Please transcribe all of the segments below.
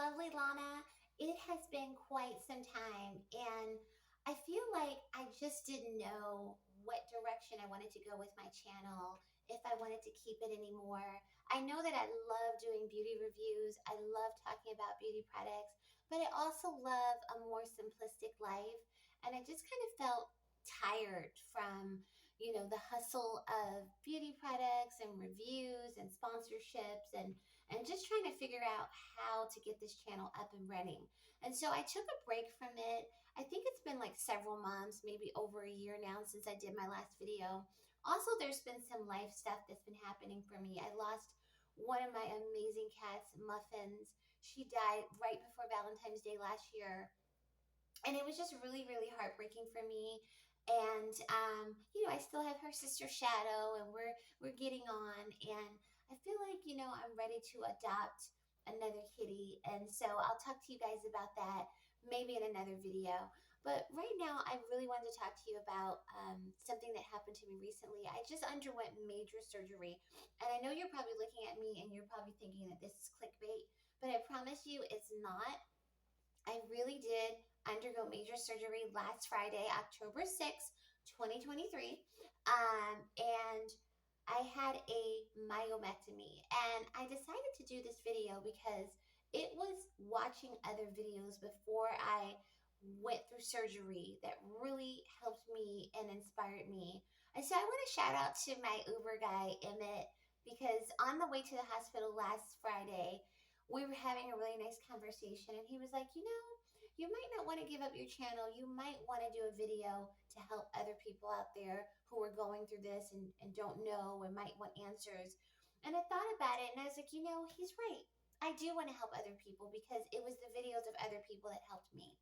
lovely Lana. It has been quite some time, and I feel like I just didn't know what direction I wanted to go with my channel, if I wanted to keep it anymore. I know that I love doing beauty reviews, I love talking about beauty products, but I also love a more simplistic life, and I just kind of felt tired from the hustle of beauty products and reviews and sponsorships and just trying to figure out how to get this channel up and running. And so I took a break from it. I think it's been like several months, maybe over a year now since I did my last video. Also, there's been some life stuff that's been happening for me. I lost one of my amazing cats, Muffins. She died right before Valentine's Day last year. And it was just really, really heartbreaking for me. And I still have her sister Shadow, and we're getting on. And I feel like I'm ready to adopt another kitty, and so I'll talk to you guys about that maybe in another video. But right now, I really wanted to talk to you about something that happened to me recently. I just underwent major surgery, and I know you're probably looking at me and you're probably thinking that this is clickbait, but I promise you it's not. I really did undergo major surgery last Friday, October 6th, 2023. And I had a myomectomy. And I decided to do this video because it was watching other videos before I went through surgery that really helped me and inspired me. And so I want to shout out to my Uber guy, Emmett, because on the way to the hospital last Friday, we were having a really nice conversation, and he was like, you might not want to give up your channel. You might want to do a video to help other people out there who are going through this and don't know and might want answers. And I thought about it, and I was like, he's right. I do want to help other people because it was the videos of other people that helped me.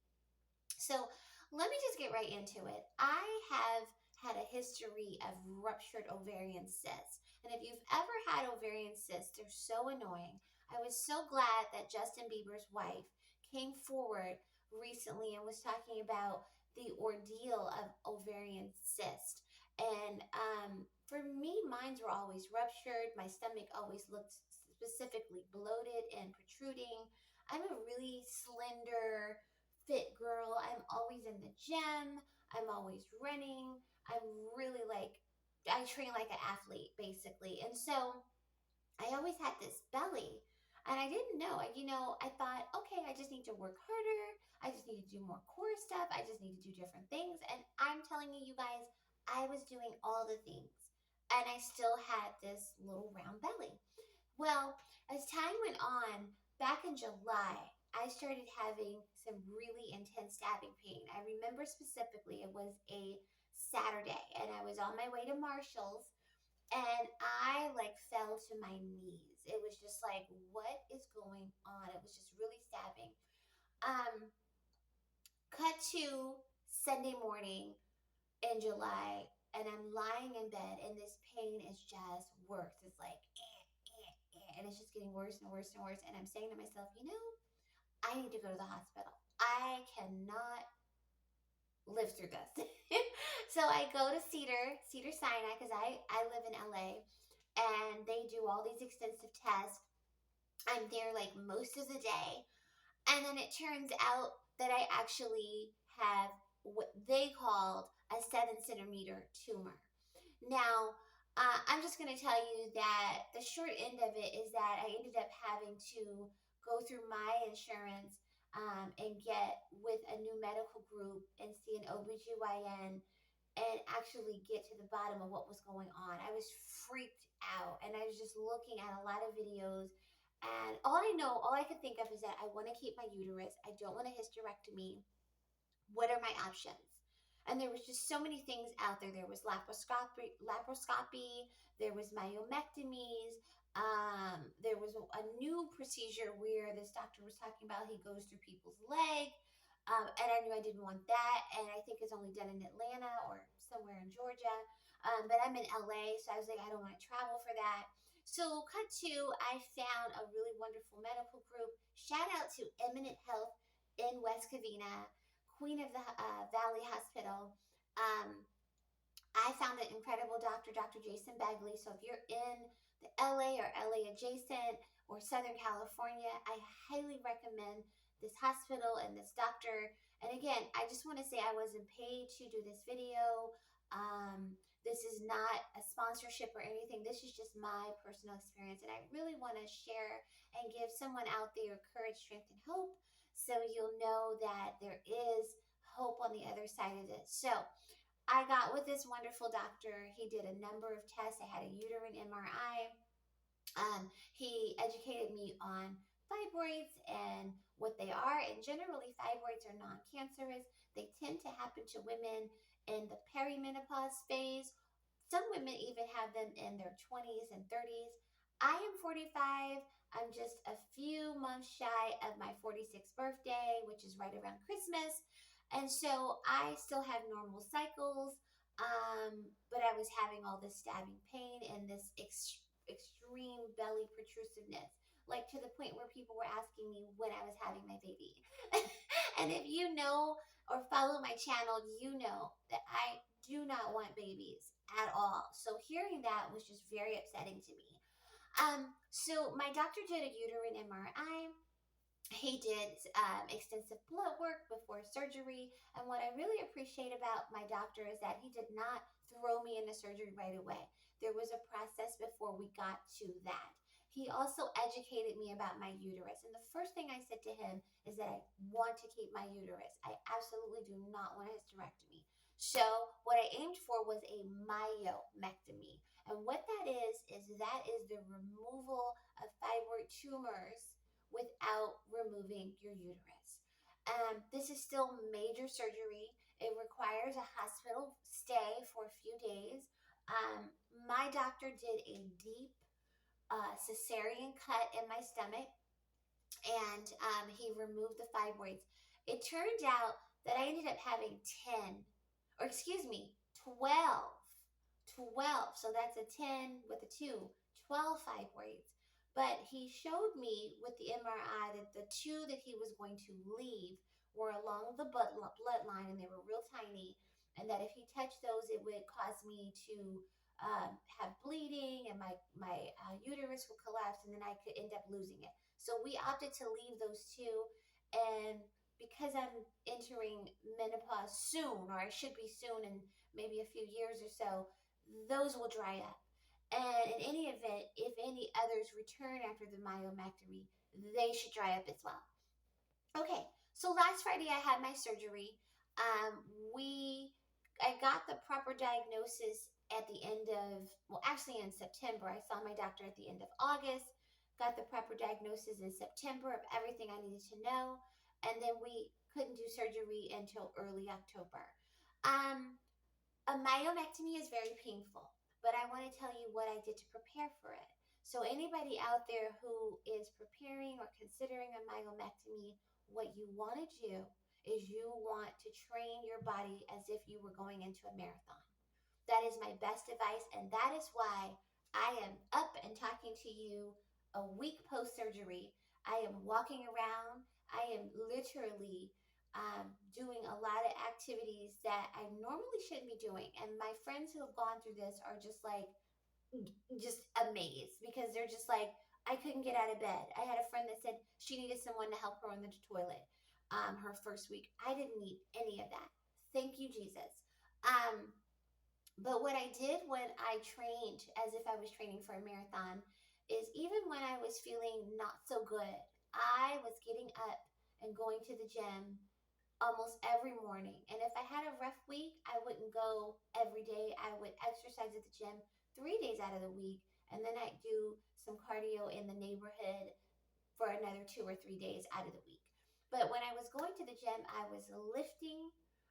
So let me just get right into it. I have had a history of ruptured ovarian cysts. And if you've ever had ovarian cysts, they're so annoying. I was so glad that Justin Bieber's wife came forward recently and was talking about the ordeal of ovarian cyst. And for me, mine were always ruptured. My stomach always looked specifically bloated and protruding. I'm a really slender, fit girl. I'm always in the gym. I'm always running. I'm really I train like an athlete basically. And so I always had this belly, and I didn't know. I thought, okay, I just need to work harder. I just need to do more core stuff. I just need to do different things. And I'm telling you, you guys, I was doing all the things, and I still had this little round belly. Well, as time went on, back in July, I started having some really intense stabbing pain. I remember specifically it was a Saturday, and I was on my way to Marshall's, and I fell to my knees. It was just like, what is going on? It was just really stabbing. Um, Cut to Sunday morning in July, and I'm lying in bed, and this pain is just worse. It's like, and it's just getting worse and worse and worse. And I'm saying to myself, I need to go to the hospital. I cannot live through this. So I go to Cedar Sinai, because I live in LA, and they do all these extensive tests. I'm there most of the day. And then it turns out that I actually have what they called a 7 centimeter tumor. Now, I'm just going to tell you that the short end of it is that I ended up having to go through my insurance and get with a new medical group and see an OBGYN and actually get to the bottom of what was going on. I was freaked out, and I was just looking at a lot of videos, and all I could think of is that I want to keep my uterus. I don't want a hysterectomy. What are my options? And there was just so many things out there. There was laparoscopy, there was myomectomies, there was a new procedure where this doctor was talking about he goes through people's leg. And I knew I didn't want that, and I think it's only done in Atlanta or somewhere in Georgia. But I'm in LA, so I was like, I don't want to travel for that. So cut to, I found a really wonderful medical group. Shout out to Eminent Health in West Covina, Queen of the Valley Hospital. I found an incredible doctor, Dr. Jason Bagley. So if you're in the LA or LA adjacent, or Southern California, I highly recommend this hospital and this doctor. And again, I just want to say I wasn't paid to do this video. This is not a sponsorship or anything. This is just my personal experience. And I really want to share and give someone out there courage, strength, and hope, so you'll know that there is hope on the other side of this. So I got with this wonderful doctor. He did a number of tests. I had a uterine MRI. He educated me on fibroids and what they are. And generally, fibroids are non-cancerous. They tend to happen to women in the perimenopause phase. Some women even have them in their 20s and 30s. I am 45. I'm just a few months shy of my 46th birthday, which is right around Christmas. And so I still have normal cycles, but I was having all this stabbing pain and this extreme belly protrusiveness, like to the point where people were asking me when I was having my baby. And if you know or follow my channel, you know that I do not want babies at all. So hearing that was just very upsetting to me. So my doctor did a uterine MRI. He did extensive blood work before surgery. And what I really appreciate about my doctor is that he did not throw me into surgery right away. There was a process before we got to that. He also educated me about my uterus. And the first thing I said to him is that I want to keep my uterus. I absolutely do not want a hysterectomy. So what I aimed for was a myomectomy. And what that is that is the removal of fibroid tumors without removing your uterus. This is still major surgery. It requires a hospital stay for a few days. My doctor did a deep cesarean cut in my stomach, and he removed the fibroids. It turned out that I ended up having 10, or excuse me, 12. 12. So that's a 10 with a 2, 12 fibroids. But he showed me with the MRI that the 2 that he was going to leave were along the bloodline, and they were real tiny, and that if he touched those, it would cause me to have bleeding, and my uterus would collapse, and then I could end up losing it. So we opted to leave those 2, and because I'm entering menopause soon, or I should be soon in maybe a few years or so, those will dry up. And in any event, if any others return after the myomectomy, they should dry up as well. Okay, so last Friday I had my surgery. I got the proper diagnosis at the end of, well, actually in September. I saw my doctor at the end of August, got the proper diagnosis in September of everything I needed to know, and then we couldn't do surgery until early October. A myomectomy is very painful, but I want to tell you what I did to prepare for it. So anybody out there who is preparing or considering a myomectomy, what you want to do is you want to train your body as if you were going into a marathon. That is my best advice, and that is why I am up and talking to you a week post-surgery. I am walking around. I am literally doing a lot of activities that I normally shouldn't be doing. And my friends who have gone through this are just amazed, because they're just like, I couldn't get out of bed. I had a friend that said she needed someone to help her on the toilet her first week. I didn't need any of that. Thank you, Jesus. But what I did when I trained as if I was training for a marathon is, even when I was feeling not so good, I was getting up and going to the gym almost every morning. And if I had a rough week, I wouldn't go every day. I would exercise at the gym 3 days out of the week, and then I'd do some cardio in the neighborhood for another 2 or 3 days out of the week. But when I was going to the gym, I was lifting.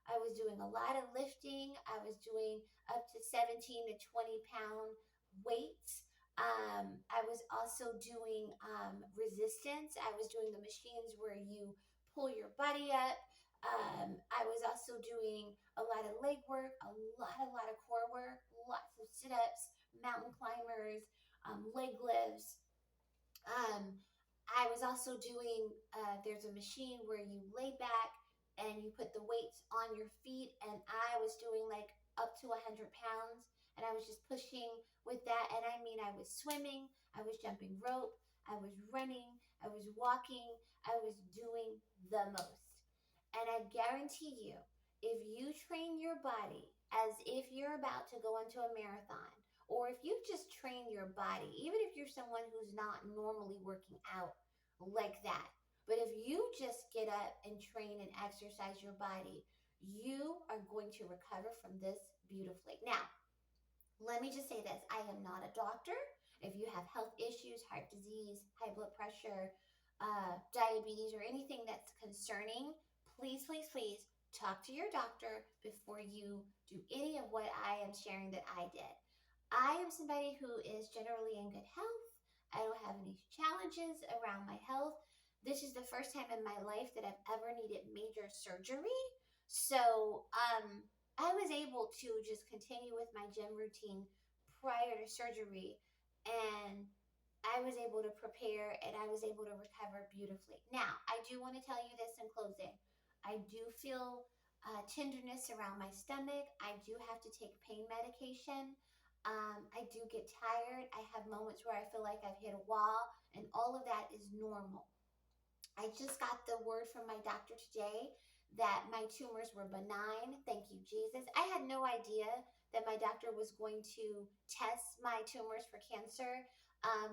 I was doing a lot of lifting. I was doing up to 17 to 20 pound weights. I was also doing resistance. I was doing the machines where you pull your body up. I was also doing a lot of leg work, a lot of core work, lots of sit-ups, mountain climbers, leg lifts. I was also doing, there's a machine where you lay back and you put the weights on your feet, and I was doing like up to 100 pounds, and I was just pushing with that. And I mean, I was swimming, I was jumping rope, I was running, I was walking, I was doing the most. And I guarantee you, if you train your body as if you're about to go into a marathon, or if you just train your body, even if you're someone who's not normally working out like that, but if you just get up and train and exercise your body, you are going to recover from this beautifully. Now, let me just say this, I am not a doctor. If you have health issues, heart disease, high blood pressure, diabetes, or anything that's concerning, please, please, please talk to your doctor before you do any of what I am sharing that I did. I am somebody who is generally in good health. I don't have any challenges around my health. This is the first time in my life that I've ever needed major surgery. So, I was able to just continue with my gym routine prior to surgery, and I was able to prepare and I was able to recover beautifully. Now, I do want to tell you this in closing. I do feel tenderness around my stomach. I do have to take pain medication. I do get tired. I have moments where I feel like I've hit a wall, and all of that is normal. I just got the word from my doctor today that my tumors were benign. Thank you, Jesus. I had no idea that my doctor was going to test my tumors for cancer,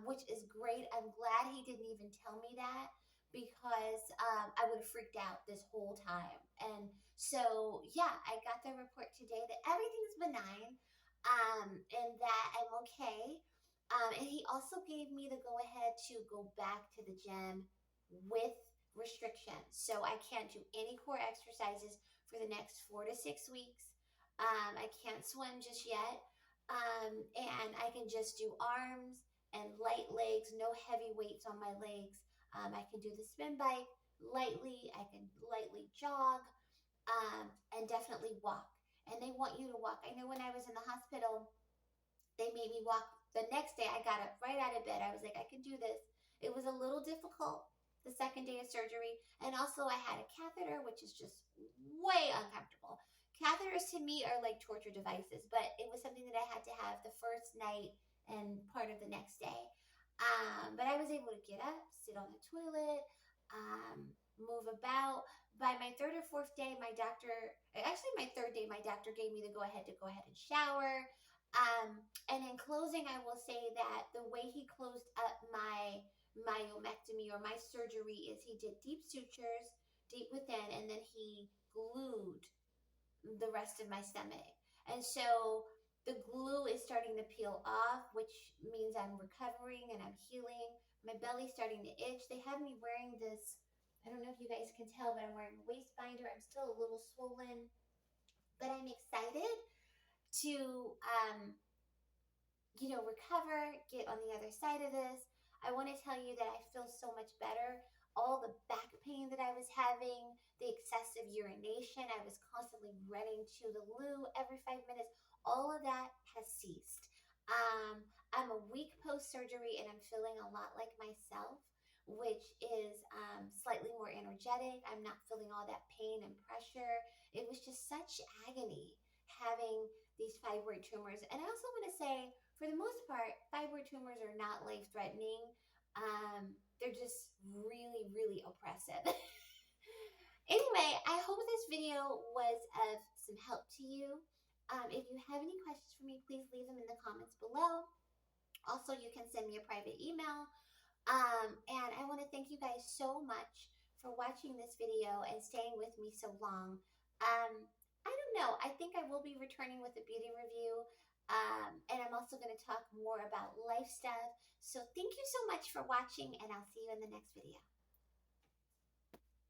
which is great. I'm glad he didn't even tell me that because I would have freaked out this whole time. And so, yeah, I got the report today that everything's benign, and that I'm okay. And he also gave me the go ahead to go back to the gym with restrictions. So I can't do any core exercises for the next 4 to 6 weeks. I can't swim just yet. And I can just do arms and light legs, no heavy weights on my legs. I can do the spin bike lightly. I can lightly jog, and definitely walk. And they want you to walk. I know when I was in the hospital, they made me walk. The next day, I got up right out of bed. I was like, I can do this. It was a little difficult the second day of surgery. And also, I had a catheter, which is just way uncomfortable. Catheters to me are like torture devices, but it was something that I had to have the first night and part of the next day. But I was able to get up, sit on the toilet, move about. By my third or fourth day, actually my third day, my doctor gave me the go ahead and shower. And in closing, I will say that the way he closed up my myomectomy or my surgery is he did deep sutures deep within, and then he glued the rest of my stomach. And so the glue is starting to peel off, which means I'm recovering and I'm healing. My belly's starting to itch. They have me wearing this, I don't know if you guys can tell, but I'm wearing a waist binder. I'm still a little swollen, but I'm excited to recover, get on the other side of this. I want to tell you that I feel so much better. All the back pain that I was having, the excessive urination, I was constantly running to the loo every 5 minutes, all of that has ceased. I'm a week post surgery and I'm feeling a lot like myself, which is slightly more energetic. I'm not feeling all that pain and pressure. It was just such agony having these fibroid tumors. And I also want to say, for the most part, fibroid tumors are not life threatening. They're just really, really oppressive. Anyway, I hope this video was of some help to you. If you have any questions for me, please leave them in the comments below. Also, you can send me a private email. And I want to thank you guys so much for watching this video and staying with me so long. I don't know. I think I will be returning with a beauty review. And I'm also going to talk more about life stuff. So thank you so much for watching, and I'll see you in the next video.